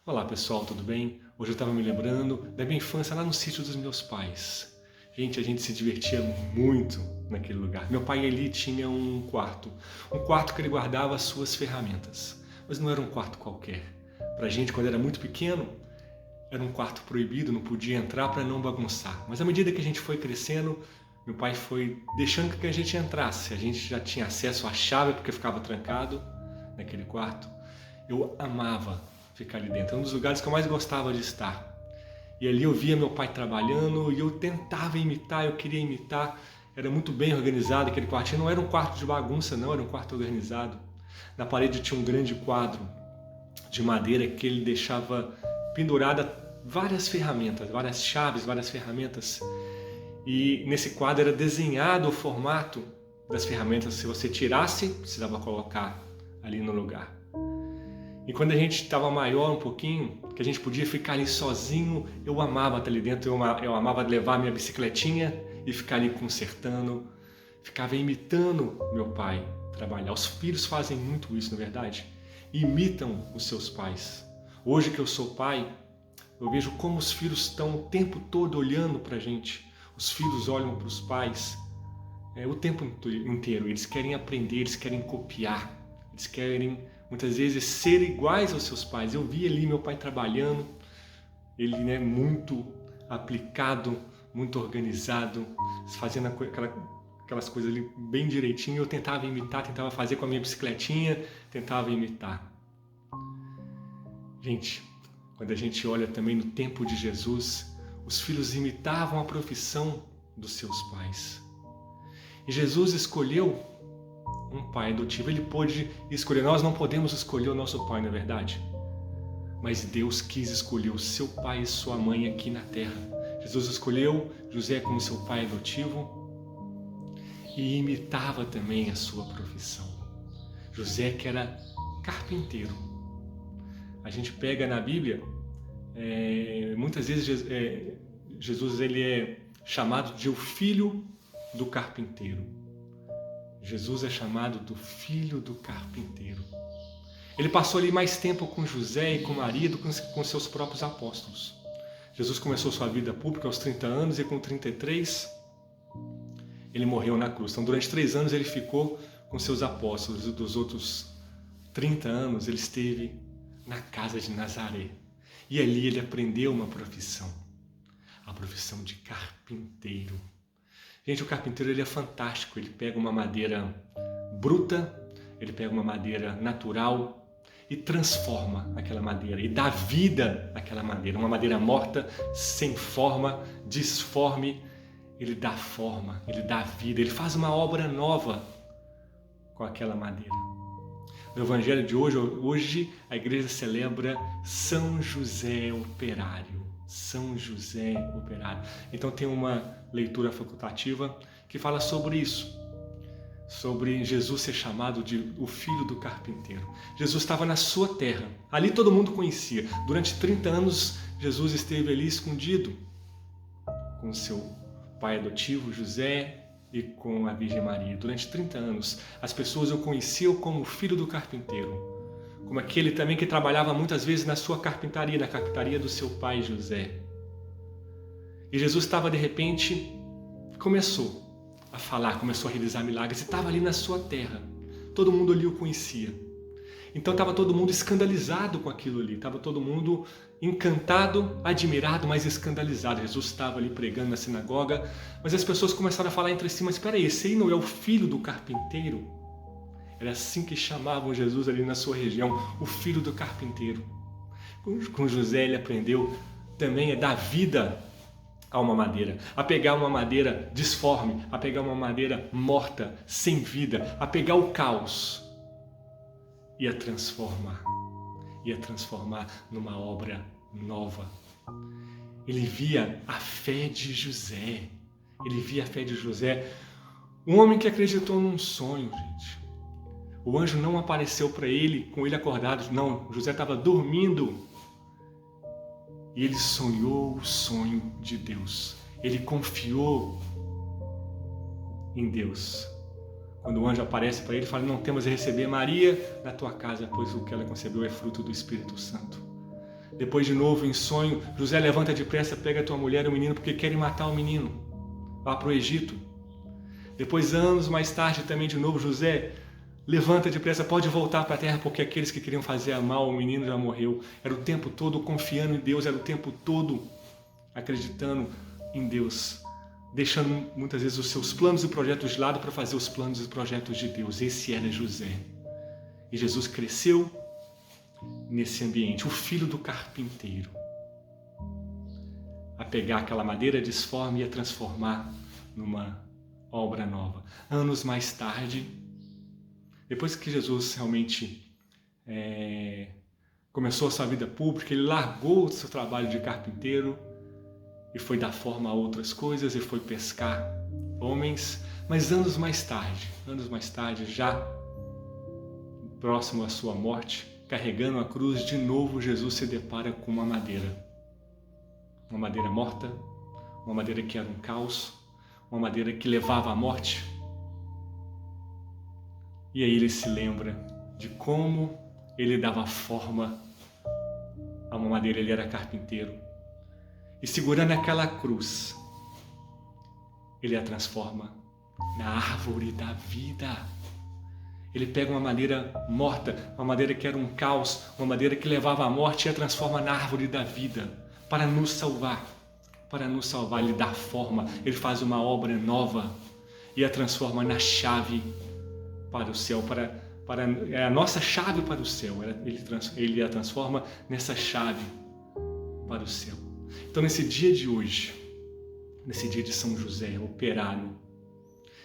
Olá pessoal, tudo bem? Hoje eu estava me lembrando da minha infância lá no sítio dos meus pais. Gente, a gente se divertia muito naquele lugar. Meu pai ali tinha um quarto que ele guardava as suas ferramentas. Mas não era um quarto qualquer. Pra gente, quando era muito pequeno, era um quarto proibido, não podia entrar para não bagunçar. Mas à medida que a gente foi crescendo, meu pai foi deixando que a gente entrasse. A gente já tinha acesso à chave porque ficava trancado naquele quarto. Eu amava ficar ali dentro. É um dos lugares que eu mais gostava de estar. E ali eu via meu pai trabalhando e eu tentava imitar, eu queria imitar. Era muito bem organizado aquele quartinho. Não era um quarto de bagunça, não, era um quarto organizado. Na parede tinha um grande quadro de madeira que ele deixava pendurada várias ferramentas, várias chaves, várias ferramentas. E nesse quadro era desenhado o formato das ferramentas. Se você tirasse, precisava colocar ali no lugar. E quando a gente estava maior um pouquinho, que a gente podia ficar ali sozinho, eu amava estar ali dentro, eu amava levar minha bicicletinha e ficar ali consertando, ficava imitando meu pai trabalhar. Os filhos fazem muito isso, na verdade, imitam os seus pais. Hoje que eu sou pai, eu vejo como os filhos estão o tempo todo olhando para a gente. Os filhos olham para os pais o tempo inteiro. Eles querem aprender, eles querem copiar, eles querem muitas vezes ser iguais aos seus pais. Eu vi ali meu pai trabalhando, ele muito aplicado, muito organizado, fazendo aquelas coisas ali bem direitinho. Eu tentava imitar, tentava fazer com a minha bicicletinha, tentava imitar. Gente, quando a gente olha também no tempo de Jesus, os filhos imitavam a profissão dos seus pais. E Jesus escolheu um pai adotivo. Ele pôde escolher. Nós não podemos escolher o nosso pai, não é verdade? Mas Deus quis escolher o seu pai e sua mãe aqui na terra. Jesus escolheu José como seu pai adotivo e imitava também a sua profissão. José, que era carpinteiro. A gente pega na Bíblia, muitas vezes Jesus ele é chamado de o filho do carpinteiro. Jesus é chamado do filho do carpinteiro. Ele passou ali mais tempo com José e com Maria do que com seus próprios apóstolos. Jesus começou sua vida pública aos 30 anos e com 33 ele morreu na cruz. Então durante 3 anos ele ficou com seus apóstolos e dos outros 30 anos ele esteve na casa de Nazaré. E ali ele aprendeu uma profissão, a profissão de carpinteiro. Gente, o carpinteiro ele é fantástico, ele pega uma madeira bruta, ele pega uma madeira natural e transforma aquela madeira e dá vida àquela madeira. Uma madeira morta, sem forma, disforme, ele dá forma, ele dá vida, ele faz uma obra nova com aquela madeira. No Evangelho de hoje a igreja celebra São José Operário. São José Operário. Então tem uma leitura facultativa que fala sobre isso, sobre Jesus ser chamado de o filho do carpinteiro. Jesus estava na sua terra, ali todo mundo conhecia. Durante 30 anos Jesus esteve ali escondido com seu pai adotivo José e com a Virgem Maria. Durante 30 anos as pessoas o conheciam como o filho do carpinteiro, como aquele também que trabalhava muitas vezes na sua carpintaria, na carpintaria do seu pai José. E Jesus estava de repente, começou a falar, começou a realizar milagres, e estava ali na sua terra. Todo mundo ali o conhecia. Então estava todo mundo escandalizado com aquilo ali, estava todo mundo encantado, admirado, mas escandalizado. Jesus estava ali pregando na sinagoga, mas as pessoas começaram a falar entre si, mas espera aí, esse aí não é o filho do carpinteiro? Era assim que chamavam Jesus ali na sua região, o filho do carpinteiro. Com José ele aprendeu também a dar vida a uma madeira, a pegar uma madeira disforme, a pegar uma madeira morta, sem vida, a pegar o caos e a transformar numa obra nova. Ele via a fé de José, um homem que acreditou num sonho, gente. O anjo não apareceu para ele com ele acordado, não, José estava dormindo. E ele sonhou o sonho de Deus. Ele confiou em Deus. Quando o anjo aparece para ele, fala: não temos a receber Maria na tua casa, pois o que ela concebeu é fruto do Espírito Santo. Depois de novo em sonho, José levanta depressa, pega a tua mulher e o menino porque querem matar o menino. Vá para o Egito. Depois, anos mais tarde, também de novo, José levanta depressa, pode voltar para a terra porque aqueles que queriam fazer mal, o menino já morreu. Era o tempo todo confiando em Deus, era o tempo todo acreditando em Deus, deixando muitas vezes os seus planos e projetos de lado para fazer os planos e projetos de Deus. Esse era José. E Jesus cresceu nesse ambiente, o filho do carpinteiro, a pegar aquela madeira disforme e a transformar numa obra nova. Anos mais tarde, depois que Jesus realmente começou a sua vida pública, ele largou o seu trabalho de carpinteiro e foi dar forma a outras coisas e foi pescar homens. Mas anos mais tarde, já próximo à sua morte, carregando a cruz, de novo Jesus se depara com uma madeira morta, uma madeira que era um caos, uma madeira que levava à morte. E aí ele se lembra de como ele dava forma a uma madeira, ele era carpinteiro. E segurando aquela cruz, ele a transforma na árvore da vida. Ele pega uma madeira morta, uma madeira que era um caos, uma madeira que levava à morte e a transforma na árvore da vida, para nos salvar. Para nos salvar, ele dá forma, ele faz uma obra nova e a transforma na chave para o céu, é a nossa chave para o céu. Ele a transforma nessa chave para o céu. Então, nesse dia de hoje, nesse dia de São José, operário,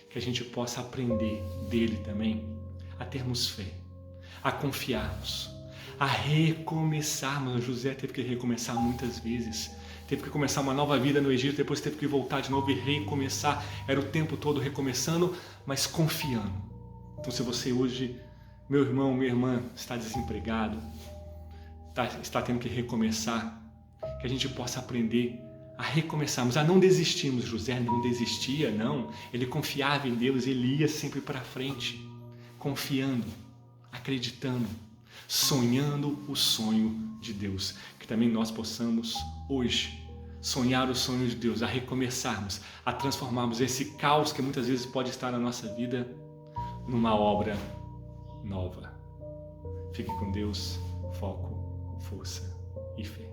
que a gente possa aprender dele também a termos fé, a confiarmos, a recomeçarmos. José teve que recomeçar muitas vezes, teve que começar uma nova vida no Egito, depois teve que voltar de novo e recomeçar. Era o tempo todo recomeçando, mas confiando. Então, se você hoje, meu irmão, minha irmã, está desempregado, está tendo que recomeçar, que a gente possa aprender a recomeçarmos, a não desistirmos. José não desistia, não. Ele confiava em Deus, ele ia sempre para frente, confiando, acreditando, sonhando o sonho de Deus. Que também nós possamos hoje sonhar o sonho de Deus, a recomeçarmos, a transformarmos esse caos que muitas vezes pode estar na nossa vida numa obra nova. Fique com Deus, foco, força e fé.